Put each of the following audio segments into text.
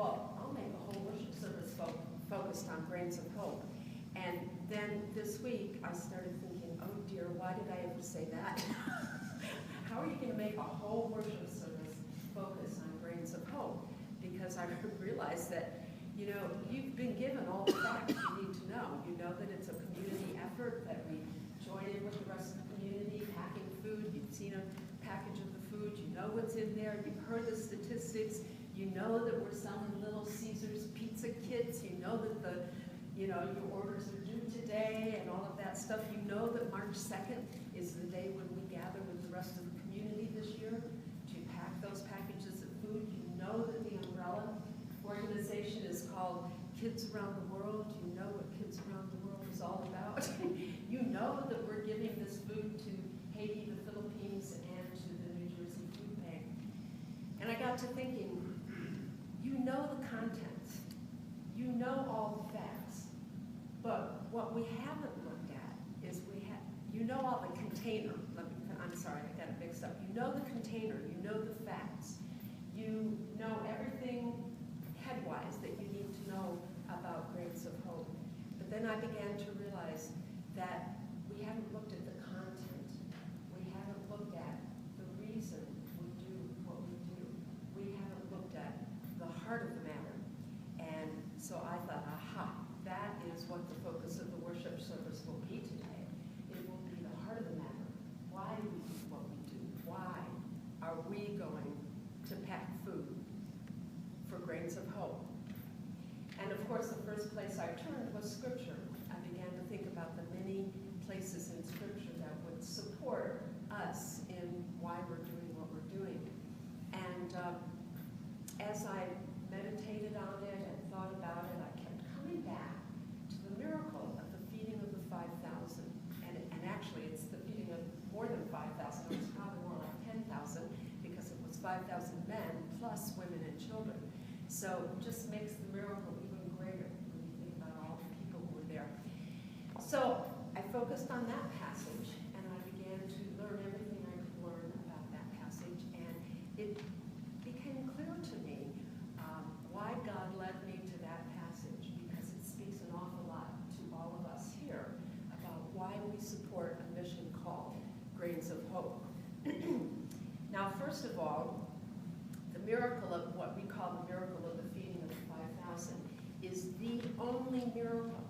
well, I'll make a whole worship service focused on grains of hope. And then this week, I started thinking, oh dear, why did I ever say that? How are you going to make a whole worship service focus on grains of hope? Because I realized that, you know, you've been given all the facts you need to know. You know that it's a community effort, that we join in with the rest of the community, packing food. You've seen a package of the food. You know what's in there. You've heard the statistics. You know that we're selling Little Caesars pizza kits. You know that your orders are due today and all of that stuff. You know that March 2nd is the day when we gather with the rest of the community this year to pack those packages of food. You know that the umbrella organization is called Kids Around the World. You know what Kids Around the World is all about. You know that we're giving this food to Haiti, the Philippines, and to the New Jersey Food Bank. And I got to thinking, you know the contents. You know all the facts. But what we haven't looked at is you know all the container. I'm sorry, I got it mixed up. You know the container. You know the facts. You know everything headwise that you need to know about grains of hope. But then I began to realize that we haven't looked at the content. We haven't looked at the reason we do what we do. We haven't looked at the heart of the matter. And so I thought, aha, that is what the focus of the worship service will be today. It will be the heart of the matter. Why do we do what we do? Why are we going to pack food for grains of hope? And of course, the first place I turned was Scripture. I began to think about the many places in Scripture that would support us in why we're doing what we're doing. And as I meditated on it and thought about it, I kept coming back to the miracle of the feeding of the 5,000. And actually, it's the feeding of more than 5,000. It was probably more like 10,000 because it was 5,000 men plus women and children. So it just makes the miracle even greater when you think about all the people who were there. So I focused on that passage, and I began to learn everything I could learn about that passage, and it became clear to me why God led me to that passage, because it speaks an awful lot to all of us here about why we support a mission called Grains of Hope. Now, first of all, the miracle of what we call the miracle of the feeding of the 5,000 is the only miracle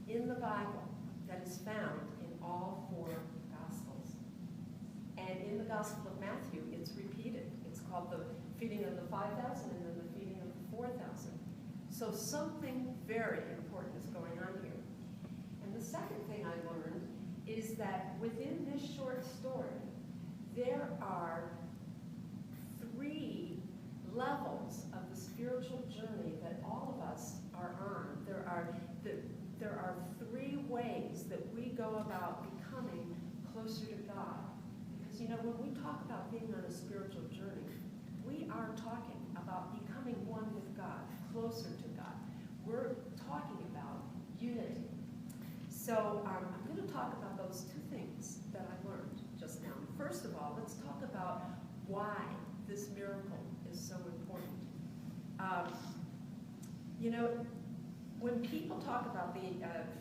in the Bible that is found in all 4 Gospels. And in the Gospel of Matthew, it's repeated. It's called the feeding of the 5,000 and then the feeding of the 4,000. So something very important is going on here. And the second thing I learned is that within this short story, there are 3 levels of the spiritual journey that all of us are on. There are 3 ways that we go about becoming closer to God. Because, you know, when we talk about being on a spiritual journey, we are talking about becoming one with God, closer to God. We're talking about unity. So I'm going to talk about those 2 things that I learned just now. First of all, let's talk about why this miracle is so important. You know, when people talk about the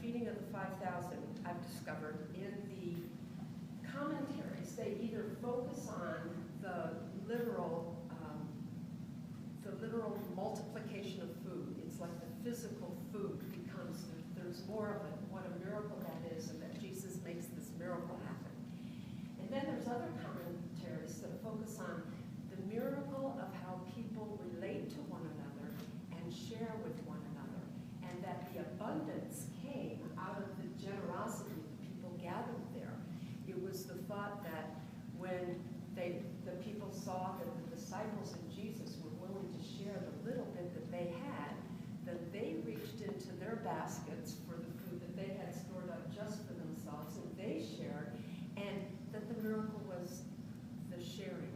feeding of the 5,000, I've discovered in the commentaries, they either focus on the literal multiplication of food. It's like the physical food becomes, there's more of it, what a miracle that is, and that Jesus makes this miracle happen. And then there's other commentaries that focus on the miracle of how people relate to one another and share with one another, and that the abundance came out of the generosity of the people gathered there. It was the thought that when the people saw that the disciples and Jesus were willing to share the little bit that they had, that they reached into their baskets for the food that they had stored up just for themselves, and they shared, and that the miracle was the sharing.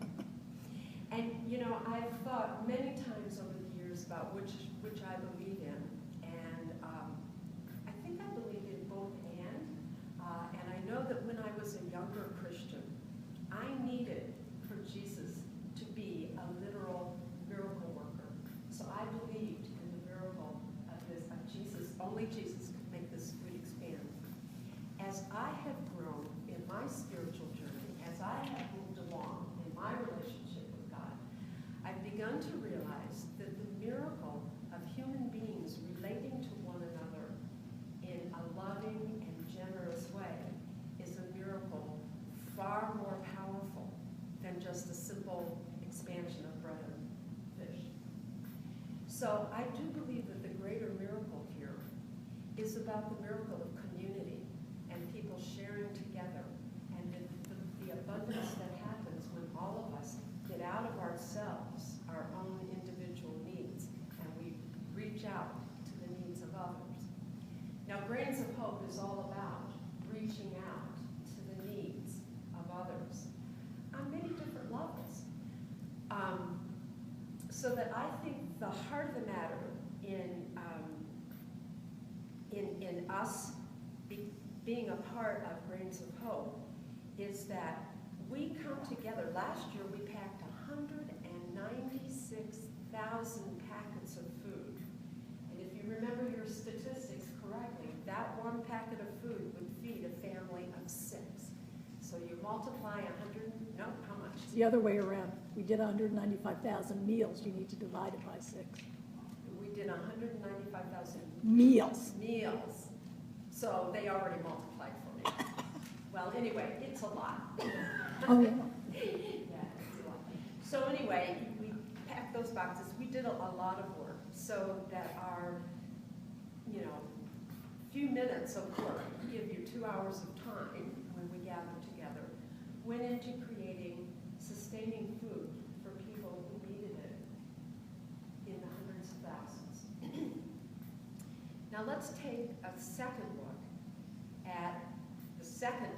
And, you know, I've thought many times over the years about which I believe in, and I think I believe in both and I know that when I was a younger Christian, I needed for Jesus to be a literal miracle worker. So I believed as I have grown in my spiritual journey, as I have moved along in my relationship with God, I've begun to realize that the miracle of human beings relating to one another in a loving and generous way is a miracle far more powerful than just a simple expansion of bread and fish. So I do believe that the greater miracle here is about the miracle of community and people sharing together, and the abundance that happens when all of us get out of ourselves, our own individual needs, and we reach out to the needs of others. Now, Grains of Hope is all about reaching out to the needs of others on many different levels. So that I think the heart of the matter in us being a part of Grains of Hope is that we come together. Last year we packed 196,000 packets of food. And if you remember your statistics correctly, that one packet of food would feed a family of 6. So you multiply 100, no, how much? It's the other way around. We did 195,000 meals. You need to divide it by 6. We did 195,000 Meals. meals. So they already multiplied for me. Well, anyway, it's a lot. Oh, yeah. Yeah, it's a lot. So anyway, we packed those boxes. We did a lot of work so that our, few minutes of work, give you 2 hours of time when we gather together, went into creating sustaining food for people who needed it in the hundreds of thousands. Now let's take a second look at the second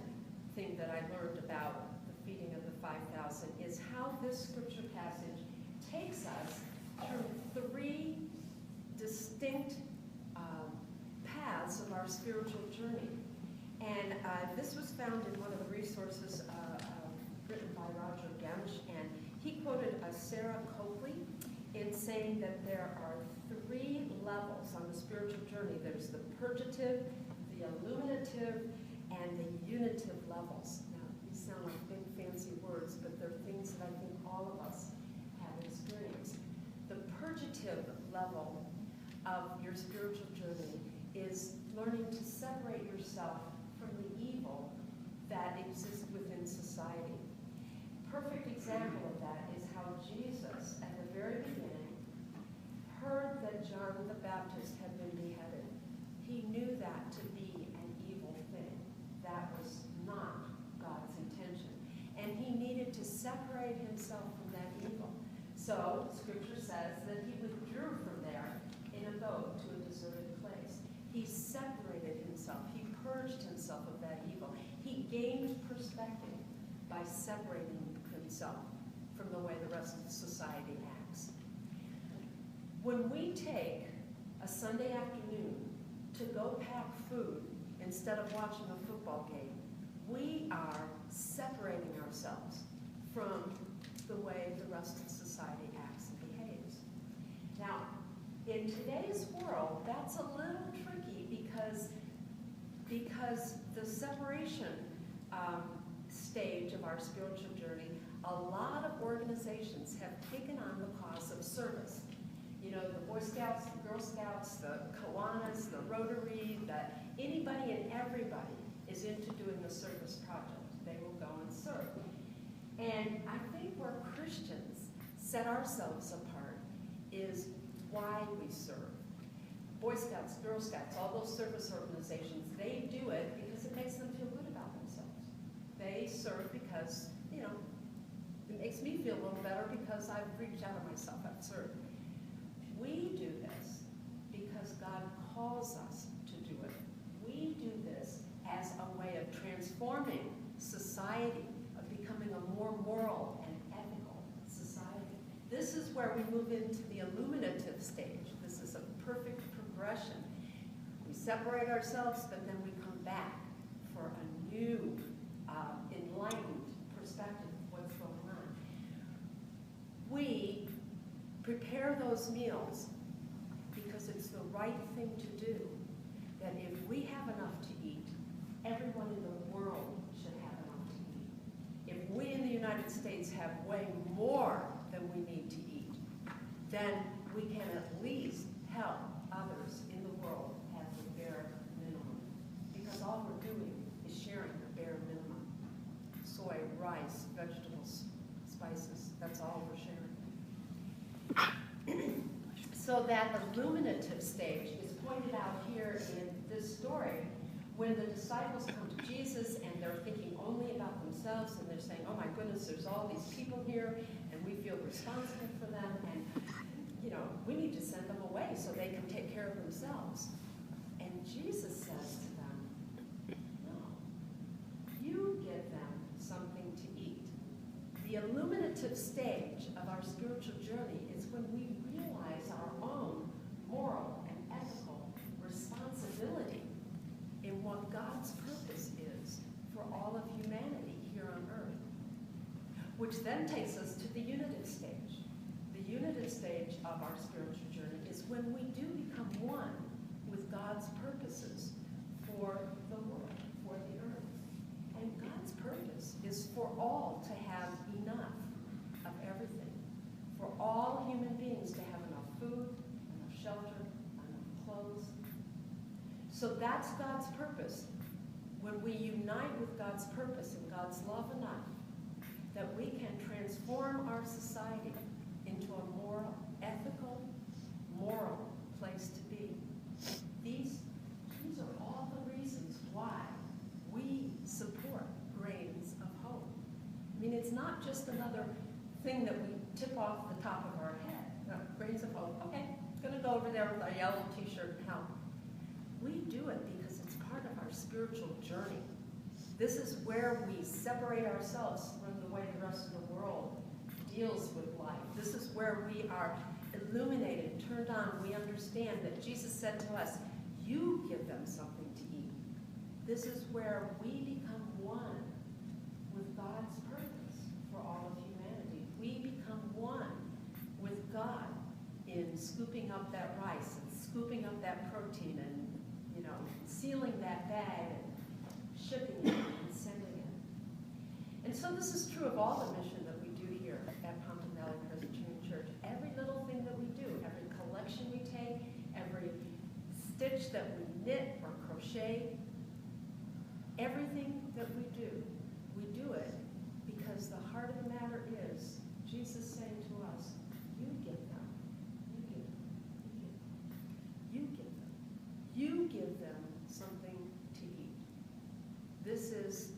thing that I learned about the feeding of the 5,000 is how this scripture passage takes us through 3 distinct paths of our spiritual journey. And this was found in one of the resources written by Roger Gemsch, and he quoted Sarah Copley in saying that there are 3 levels on the spiritual journey. There's the purgative, the illuminative, and the unitive levels. Now, these sound like big fancy words, but they're things that I think all of us have experienced. The purgative level of your spiritual journey is learning to separate yourself from the evil that exists within society. Perfect example of that is how Jesus, at the very beginning, heard that John the Baptist had been beheaded. He knew that to be an evil thing. That was not God's intention. And he needed to separate himself from that evil. So, Scripture says that he withdrew from there in a boat to a deserted place. He separated himself. He purged himself of that evil. He gained perspective by separating himself from the way the rest of society acts. When we take a Sunday afternoon to go pack food instead of watching a football game, we are separating ourselves from the way the rest of society acts and behaves. Now, in today's world, that's a little tricky because the separation stage of our spiritual journey, a lot of organizations have taken on the cause of service. The Boy Scouts, the Girl Scouts, the Kiwanis, the Rotary, anybody and everybody is into doing a service project. They will go and serve. And I think where Christians set ourselves apart is why we serve. Boy Scouts, Girl Scouts, all those service organizations, they do it because it makes them feel good about themselves. They serve because, it makes me feel a little better because I've reached out of myself, I've served. We do this because God calls us to do it. We do this as a way of transforming society, of becoming a more moral and ethical society. This is where we move into the illuminative stage. This is a perfect progression. We separate ourselves, but then we come back for a new, enlightened perspective of what's going on. We prepare those meals because it's the right thing to do, that if we have enough to eat, everyone have way more than we need to eat, then we can at least help others in the world have the bare minimum. Because all we're doing is sharing the bare minimum. Soy, rice, vegetables, spices, that's all we're sharing. So that illuminative stage is pointed out here in this story when the disciples come to Jesus and they're thinking only about themselves and they're saying, oh my goodness, there's all these people here and we feel responsible for them and we need to send them away so they can take care of themselves. And Jesus says to them, no, you give them something to eat. The illuminative stage of our spiritual journey is when we realize our own moral and ethical responsibility in what God's purpose is for all of humanity here on earth. Which then takes us to the unitive stage. The unitive stage of our spiritual journey is when we do become one with God's purposes for the world, for the earth. And God's purpose is for all to have enough of everything. For all human beings to have enough food, enough shelter, enough clothes. So that's God's purpose. When we unite with God's purpose and God's love enough, that we can transform our society into a more ethical, moral place to be. These are all the reasons why we support Grains of Hope. I mean, it's not just another thing that we tip off the top of our head. Grains of Hope, okay, gonna go over there with our yellow t-shirt and help. We do it because it's part of our spiritual journey. This is where we separate ourselves from the way the rest of the world deals with life. This is where we are illuminated, turned on. We understand that Jesus said to us, you give them something to eat. This is where we become one with God's purpose for all of humanity. We become one with God in scooping up that rice and scooping up that protein and, sealing that bag and shipping it and sending it. And so this is true of all the mission that we do here at Pompton Valley Presbyterian Church. Every little thing that we do, every collection we take, every stitch that we knit or crochet, everything that we do it because the heart of the matter is Jesus saying to us, you give them, you give them something to eat. This is